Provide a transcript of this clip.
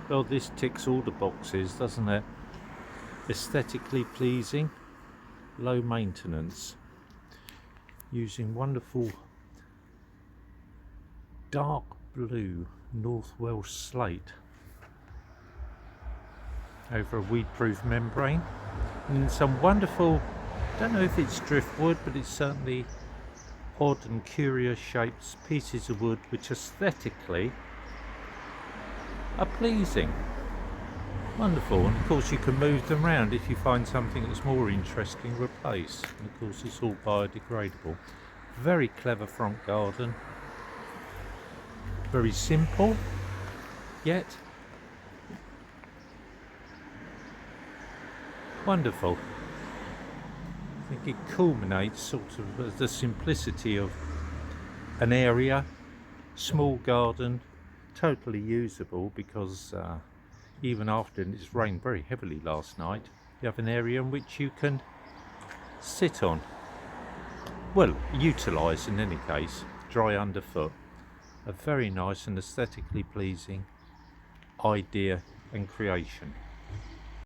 Well, this ticks all the boxes, doesn't it? Aesthetically pleasing, low maintenance, using wonderful dark blue North Welsh slate over a weed-proof membrane, and some wonderful, don't know if it's driftwood, but it's certainly odd and curious shaped pieces of wood which aesthetically are pleasing. Wonderful. And of course you can move them around. If you find something that's more interesting, replace. And of course it's all biodegradable. Very clever front garden, very simple, yet wonderful. I think it culminates sort of the simplicity of an area, small garden, totally usable, because even after it's rained very heavily last night, you have an area in which you can sit on. Well, utilise in any case, dry underfoot. A very nice and aesthetically pleasing idea and creation.